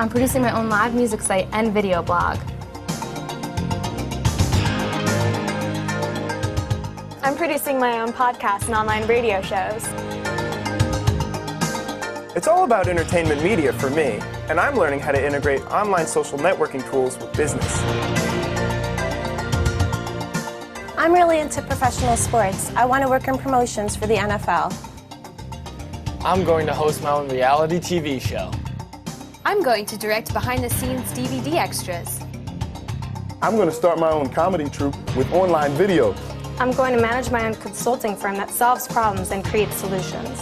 I'm producing my own live music site and video blog. I'm producing my own podcast and online radio shows. It's all about entertainment media for me, and I'm learning how to integrate online social networking tools with business. I'm really into professional sports. I want to work in promotions for the NFL. I'm going to host my own reality TV show. I'm going to direct behind-the-scenes DVD extras. I'm going to start my own comedy troupe with online videos. I'm going to manage my own consulting firm that solves problems and creates solutions.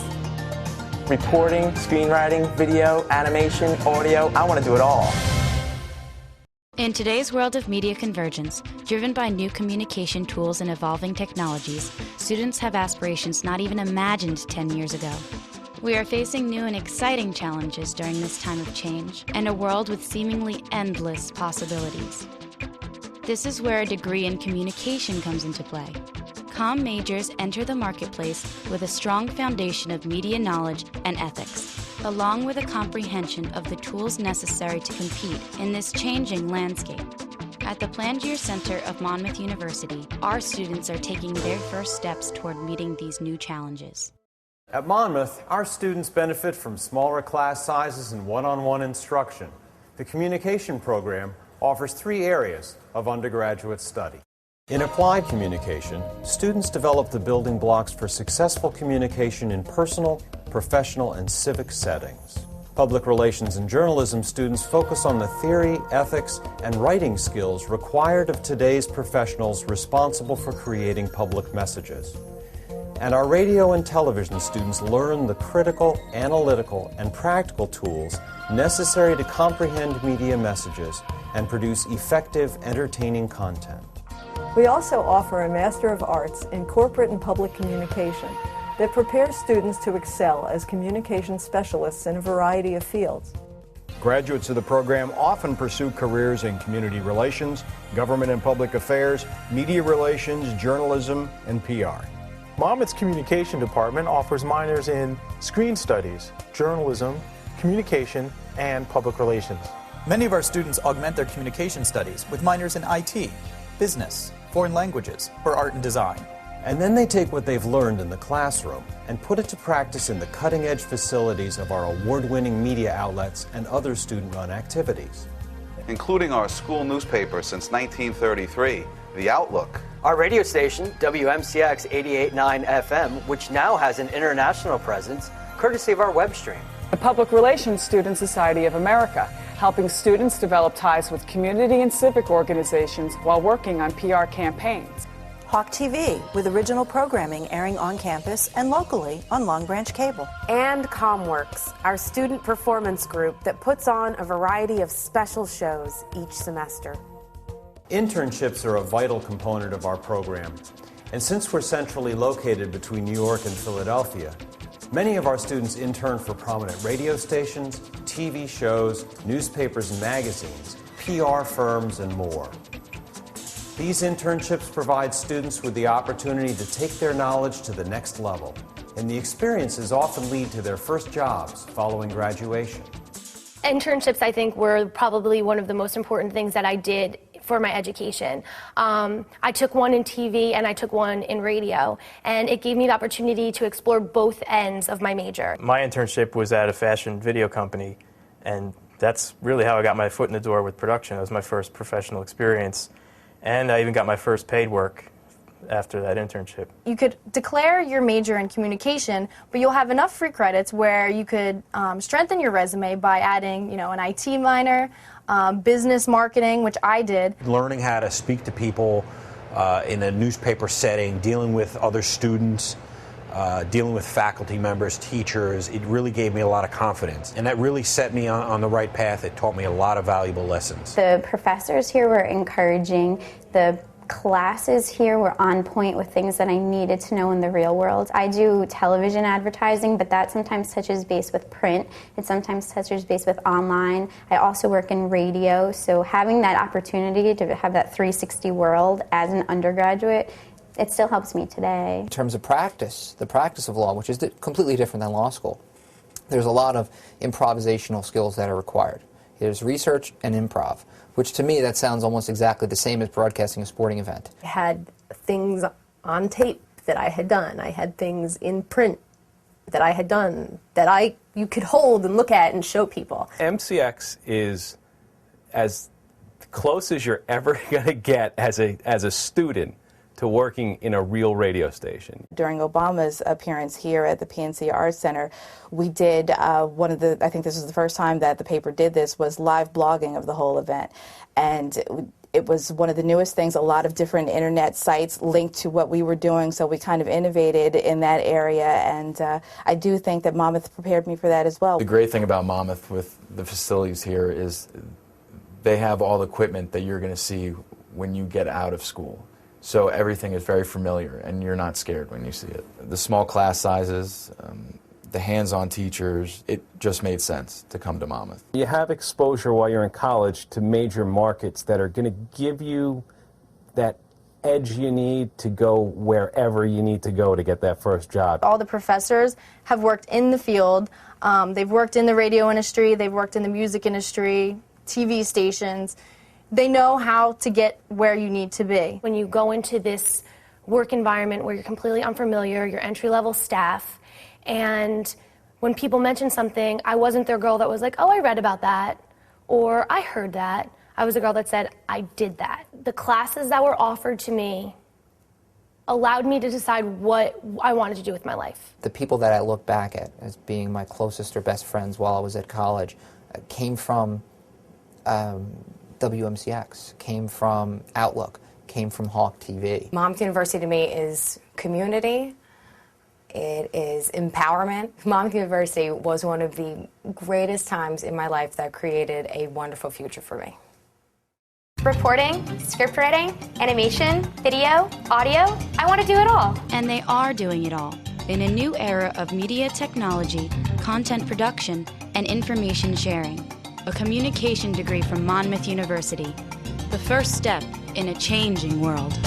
Reporting, screenwriting, video, animation, audio, I want to do it all. In today's world of media convergence, driven by new communication tools and evolving technologies, students have aspirations not even imagined 10 years ago. We are facing new and exciting challenges during this time of change, and a world with seemingly endless possibilities. This is where a degree in communication comes into play. Comm majors enter the marketplace with a strong foundation of media knowledge and ethics, along with a comprehension of the tools necessary to compete in this changing landscape. At the Plangier Center of Monmouth University, our students are taking their first steps toward meeting these new challenges. At Monmouth, our students benefit from smaller class sizes and one-on-one instruction. The communication program offers 3 areas of undergraduate study. In applied communication, students develop the building blocks for successful communication in personal, professional, and civic settings. Public relations and journalism students focus on the theory, ethics, and writing skills required of today's professionals responsible for creating public messages. And our radio and television students learn the critical, analytical, and practical tools necessary to comprehend media messages and produce effective, entertaining content. We also offer a Master of Arts in Corporate and Public Communication that prepares students to excel as communication specialists in a variety of fields. Graduates of the program often pursue careers in community relations, government and public affairs, media relations, journalism, and PR. Monmouth's Communication Department offers minors in Screen Studies, Journalism, Communication, and Public Relations. Many of our students augment their communication studies with minors in IT, business, foreign languages, or art and design. And then they take what they've learned in the classroom and put it to practice in the cutting-edge facilities of our award-winning media outlets and other student-run activities. Including our school newspaper since 1933, The Outlook. Our radio station, WMCX 88.9 FM, which now has an international presence, courtesy of our web stream. The Public Relations Student Society of America, helping students develop ties with community and civic organizations while working on PR campaigns. Hawk TV, with original programming airing on campus and locally on Long Branch Cable. And CommWorks, our student performance group that puts on a variety of special shows each semester. Internships are a vital component of our program, and since we're centrally located between New York and Philadelphia, many of our students intern for prominent radio stations, TV shows, newspapers and magazines, PR firms, and more. These internships provide students with the opportunity to take their knowledge to the next level, and the experiences often lead to their first jobs following graduation. Internships, I think, were probably one of the most important things that I did for my education. I took one in TV and I took one in radio, and it gave me the opportunity to explore both ends of my major. My internship was at a fashion video company, and that's really how I got my foot in the door with production. It was my first professional experience, and I even got my first paid work after that internship. You could declare your major in communication, but you'll have enough free credits where you could strengthen your resume by adding, an IT minor, business marketing, which I did. Learning how to speak to people in a newspaper setting, dealing with other students, dealing with faculty members, teachers, it really gave me a lot of confidence. And that really set me on the right path. It taught me a lot of valuable lessons. The professors here were encouraging. The classes here were on point with things that I needed to know in the real world. I do television advertising, but that sometimes touches base with print. It sometimes touches base with online. I also work in radio, so having that opportunity to have that 360 world as an undergraduate, it still helps me today. In terms of practice, the practice of law, which is completely different than law school, there's a lot of improvisational skills that are required. There's research and improv, which to me that sounds almost exactly the same as broadcasting a sporting event. I had things on tape that I had done. I had things in print that I had done that you could hold and look at and show people. MCX is as close as you're ever going to get as a student to working in a real radio station. During Obama's appearance here at the PNC Arts Center, we did I think this was the first time that the paper did this, was live blogging of the whole event. And it was one of the newest things. A lot of different internet sites linked to what we were doing, so we kind of innovated in that area, and I do think that Monmouth prepared me for that as well. The great thing about Monmouth with the facilities here is they have all the equipment that you're going to see when you get out of school. So everything is very familiar, and you're not scared when you see it. The small class sizes, the hands-on teachers, it just made sense to come to Monmouth. You have exposure while you're in college to major markets that are going to give you that edge you need to go wherever you need to go to get that first job. All the professors have worked in the field. They've worked in the radio industry, they've worked in the music industry, TV stations. They know how to get where you need to be. When you go into this work environment where you're completely unfamiliar, you're entry-level staff, and when people mention something, I wasn't their girl that was like, oh, I read about that, or I heard that. I was a girl that said, I did that. The classes that were offered to me allowed me to decide what I wanted to do with my life. The people that I look back at as being my closest or best friends while I was at college came from WMCX, came from Outlook, came from Hawk TV. Monmouth University to me is community. It is empowerment. Monmouth University was one of the greatest times in my life that created a wonderful future for me. Reporting, script writing, animation, video, audio, I want to do it all. And they are doing it all in a new era of media technology, content production, and information sharing. A communication degree from Monmouth University, the first step in a changing world.